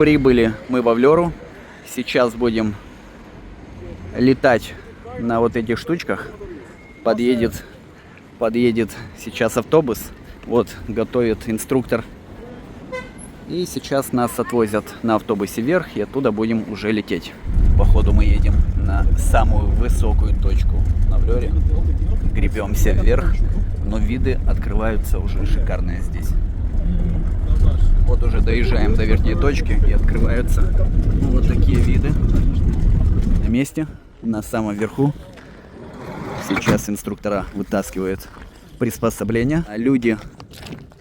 Прибыли мы в Авлеру. Сейчас будем летать на вот этих штучках. Подъедет сейчас автобус. Вот, готовит инструктор. И сейчас нас отвозят на автобусе вверх, и оттуда будем уже лететь. Походу мы едем на самую высокую точку на Авлере. Гребемся вверх, но виды открываются уже шикарные здесь. Вот уже доезжаем до верхней точки, и открываются вот такие виды. На месте, на самом верху. Сейчас инструктора вытаскивают приспособления. Люди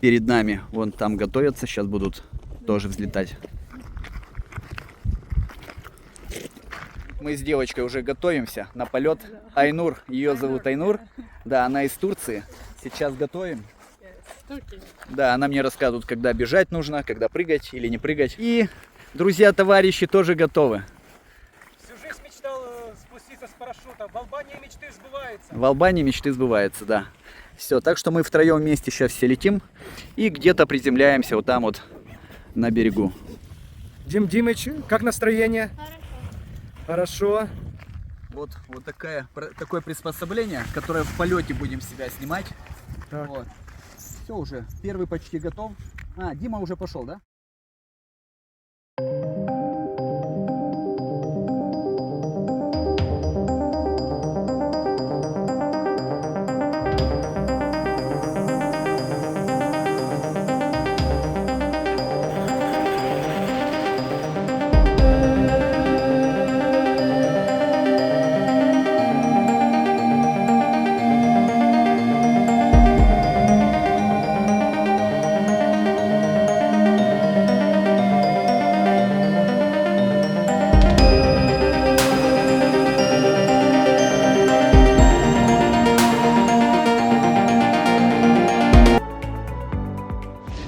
перед нами вон там готовятся, сейчас будут тоже взлетать. Мы с девочкой уже готовимся на полет. Айнур, ее зовут Айнур. Да, она из Турции. Сейчас готовим. Да, она мне рассказывает, когда бежать нужно, когда прыгать или не прыгать. И друзья, товарищи тоже готовы. Всю жизнь мечтал спуститься с парашюта. В Албании мечты сбываются. В Албании мечты сбываются, да. Все, так что мы втроем вместе сейчас все летим и где-то приземляемся вот там вот на берегу. Димыч, как настроение? Хорошо. Вот такое приспособление, которое в полете будем себя снимать. Вот. Все уже, первый почти готов. А, Дима уже пошел, да?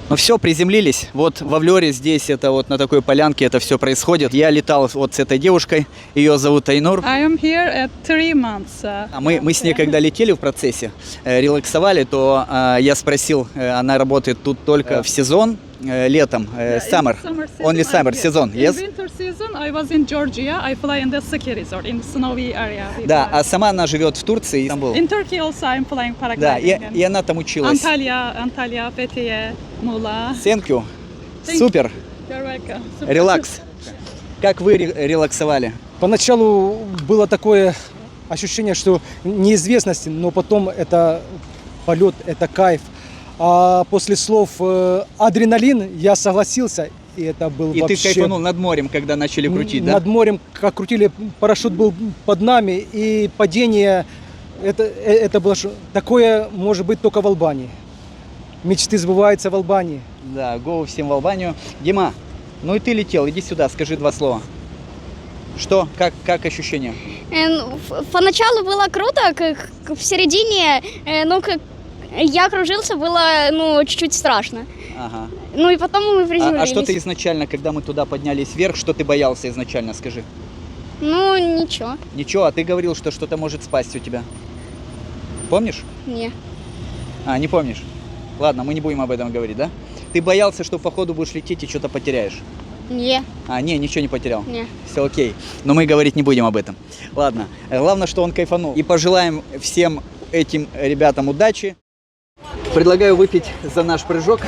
Ну все, приземлились. Вот в Авлере здесь, это вот на такой полянке это все происходит. Я летал вот с этой девушкой, ее зовут Айнур. I am here at 3 months. Мы с ней когда летели в процессе, релаксовали, то я спросил, она работает тут только в сезон, летом, summer, only summer season, yes? In winter season I was in Georgia. I fly in the ski resort in snowy area. Да, а сама она живет в Турции, Стамбул. In Turkey also I'm flying paragliding. Да, и она там училась. Antalya, Fethiye, Muğla. Thank you. Супер. You're welcome. Релакс. Как вы релаксовали? Поначалу было такое ощущение, что неизвестности, но потом это полет, это кайф. А после слов адреналин я согласился, и это был и вообще... И ты кайфанул над морем, когда начали крутить, да? Над морем, как крутили, парашют был под нами, и падение, это было такое, может быть, только в Албании. Мечты сбываются в Албании. Да, гоу всем в Албанию. Дима, ну и ты летел, иди сюда, скажи два слова. Что, как ощущения? Поначалу было круто, как в середине, я кружился, было, чуть-чуть страшно. Ага. Ну и потом мы приземлились. А что ты изначально, когда мы туда поднялись вверх, что ты боялся изначально, скажи? Ну, ничего. Ничего, а ты говорил, что что-то может спасть у тебя. Помнишь? Не. А, не помнишь? Ладно, мы не будем об этом говорить, да? Ты боялся, что по ходу будешь лететь и что-то потеряешь? Не. А, ничего не потерял? Не. Все окей. Но мы говорить не будем об этом. Ладно, главное, что он кайфанул. И пожелаем всем этим ребятам удачи. Предлагаю выпить за наш прыжок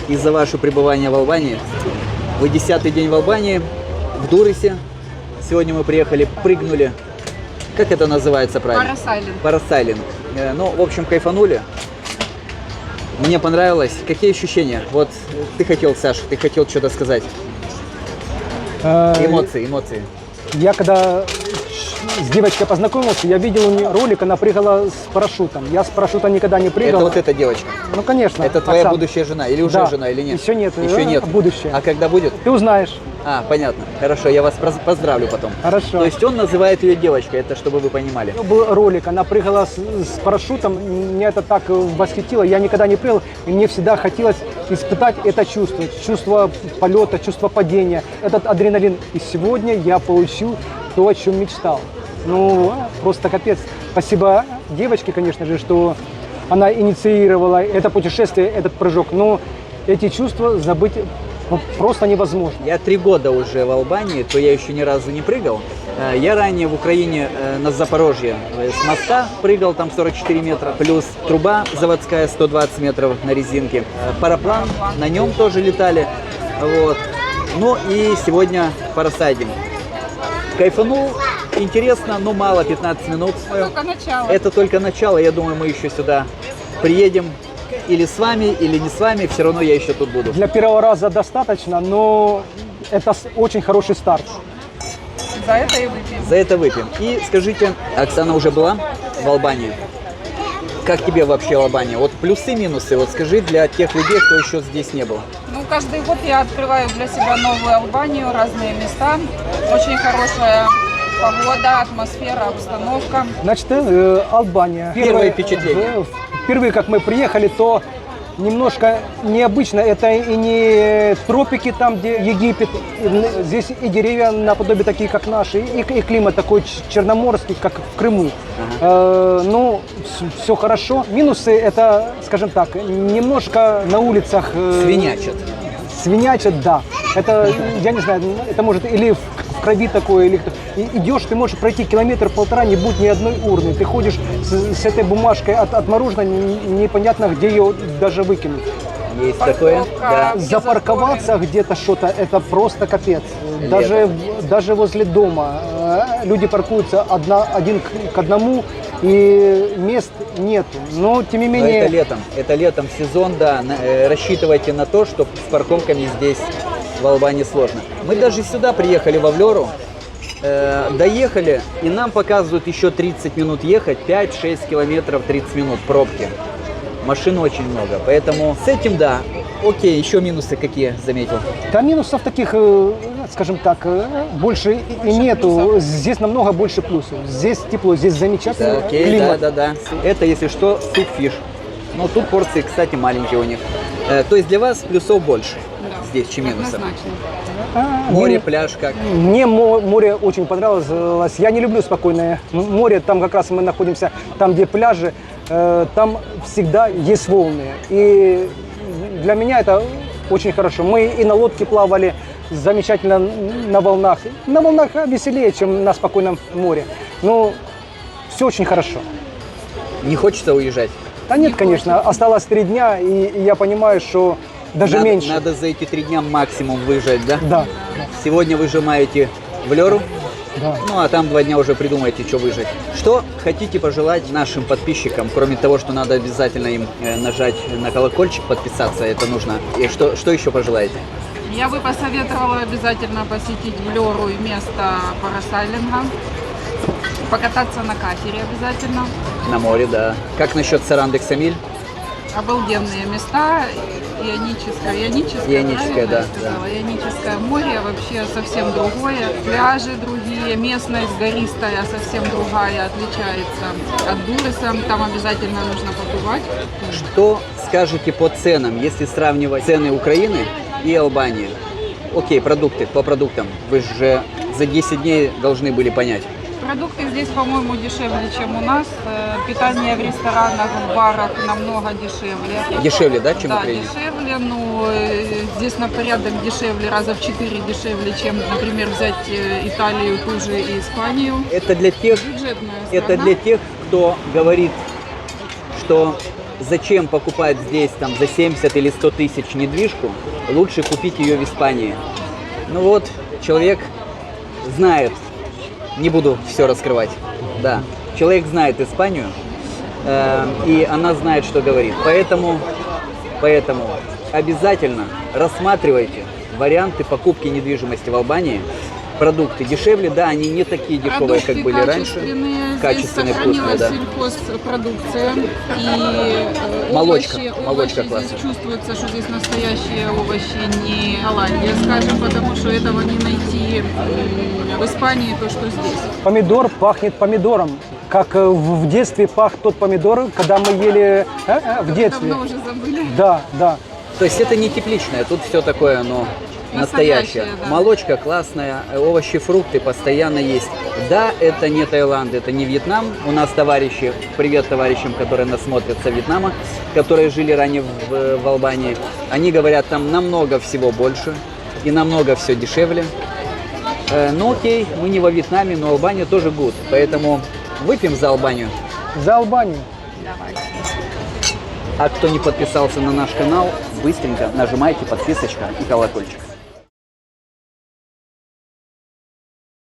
и за ваше пребывание в Албании. Вы 10-й день в Албании, в Дурисе. Сегодня мы приехали, прыгнули. Как это называется правильно? Парасайлинг. Ну, в общем, кайфанули. Мне понравилось. Какие ощущения? Вот ты хотел, Саша, ты хотел что-то сказать. Эмоции. Я когда с девочкой познакомился, я видел у нее ролик, она прыгала с парашютом. Я с парашюта никогда не прыгал. Это вот эта девочка? Ну, конечно. Это твоя будущая жена? Или уже жена, или нет? Еще нет. Еще нет. Будущее. А когда будет? Ты узнаешь. А, понятно. Хорошо, я вас поздравлю потом. Хорошо. То есть он называет ее девочкой, это чтобы вы понимали. Был ролик, она прыгала с парашютом, меня это так восхитило, я никогда не прыгал, и мне всегда хотелось испытать это чувство, чувство полета, чувство падения, этот адреналин. И сегодня я получил то, о чем мечтал. Ну, просто капец. Спасибо девочке, конечно же, что она инициировала это путешествие, этот прыжок. Но эти чувства забыть ну, просто невозможно. Я 3 года уже в Албании, то я еще ни разу не прыгал. Я ранее в Украине на Запорожье с моста прыгал, там 44 метра, плюс труба заводская 120 метров на резинке. Параплан, на нем тоже летали. Вот. Ну и сегодня парасайдинг. Кайфанул, интересно, но мало, 15 минут. Только начало. Это только начало, я думаю, мы еще сюда приедем. Или с вами, или не с вами, все равно я еще тут буду. Для первого раза достаточно, но это очень хороший старт. За это и выпьем. За это выпьем. И скажите, Оксана уже была в Албании? Как тебе вообще Албания? Вот плюсы, минусы, вот скажи для тех людей, кто еще здесь не был. Ну, каждый год я открываю для себя новую Албанию, разные места. Очень хорошая погода, атмосфера, обстановка. Значит, Албания. Первое впечатление. Впервые, как мы приехали, то немножко необычно. Это и не тропики, там, где Египет. Здесь и деревья наподобие такие, как наши, и климат такой черноморский, как в Крыму. Ну, все хорошо. Минусы это, скажем так, немножко на улицах... Свинячат. Свинячат, да. Это, я не знаю, это может или в крови такое, или идешь, ты можешь пройти километр-полтора, не будет ни одной урны. Ты ходишь с этой бумажкой от мороженого, непонятно, где ее даже выкинуть. Есть такое, да. Запарковаться где-то что-то, это просто капец. Даже возле дома люди паркуются один к одному, и мест нет. Но тем не Но менее... это летом сезон, да. Рассчитывайте на то, что с парковками здесь в Албании сложно. Мы даже сюда приехали, в Авлеру, доехали, и нам показывают еще 30 минут ехать, 5-6 километров, 30 минут пробки. Машин очень много, поэтому с этим, да. Окей, еще минусы какие заметил? Да, минусов таких, скажем так, больше и нету. Здесь намного больше плюсов. Здесь тепло, здесь замечательный Да, окей, климат. да. Это, если что, суп-фиш. Но тут порции, кстати, маленькие у них. То есть для вас плюсов больше здесь, чем минусов. Однозначно. Море, пляж как? Мне море очень понравилось. Я не люблю спокойное море. Там как раз мы находимся, там, где пляжи, там всегда есть волны. И для меня это очень хорошо. Мы и на лодке плавали замечательно на волнах. На волнах веселее, чем на спокойном море. Но все очень хорошо. Не хочется уезжать? Да нет, конечно. Осталось 3 дня, и я понимаю, что даже меньше. Надо за эти 3 дня максимум выезжать, да? Да. Сегодня выжимаете в Леру, Да. ну а там 2 дня уже придумаете, что выжать. Что хотите пожелать нашим подписчикам, кроме того, что надо обязательно им нажать на колокольчик, подписаться, это нужно. И что еще пожелаете? Я бы посоветовала обязательно посетить Влеру и место парасайлинга. Покататься на катере обязательно. На море, да. Как насчет Сарандек-Самиль? Обалденные места. Ионическое, да, сказала. Ионическое море вообще совсем другое. Пляжи другие, местность гористая совсем другая, отличается от Дуреса. Там обязательно нужно побывать. Что скажете по ценам, если сравнивать цены Украины и Албании? Окей, продукты, по продуктам. Вы же за 10 дней должны были понять. Продукты здесь, по-моему, дешевле, чем у нас. Питание в ресторанах, в барах намного дешевле. Дешевле, да, чем в Да, Украине? дешевле, но здесь на порядок дешевле, раза в 4 дешевле, чем, например, взять Италию, ту же и Испанию. Это для тех, Бюджетная страна. кто говорит, что зачем покупать здесь там за 70 или 100 тысяч недвижку, лучше купить ее в Испании. Ну вот, человек знает, не буду все раскрывать, да, человек знает Испанию, и она знает, что говорит. Поэтому обязательно рассматривайте варианты покупки недвижимости в Албании. Продукты дешевле, да, они не такие дешевые, как были раньше. Качественные, вкусные, да. Сельхозпродукция и Молочка овощи классная. здесь чувствуется, что здесь настоящие овощи, не Голландия, скажем, потому что этого не найти в Испании, то, что здесь. Помидор пахнет помидором, как в детстве пах тот помидор, когда мы ели в детстве. Давно уже забыли. Да. То есть это не тепличное, тут все такое, но настоящая. Да. Молочка классная, овощи, фрукты постоянно есть. Да, это не Таиланд, это не Вьетнам. У нас товарищи, привет товарищам, которые нас смотрят со Вьетнама, которые жили ранее в Албании. Они говорят, там намного всего больше и намного все дешевле. Ну окей, мы не во Вьетнаме, но Албания тоже good. Поэтому выпьем за Албанию. За Албанию. Давай. А кто не подписался на наш канал, быстренько нажимайте подписочка и колокольчик.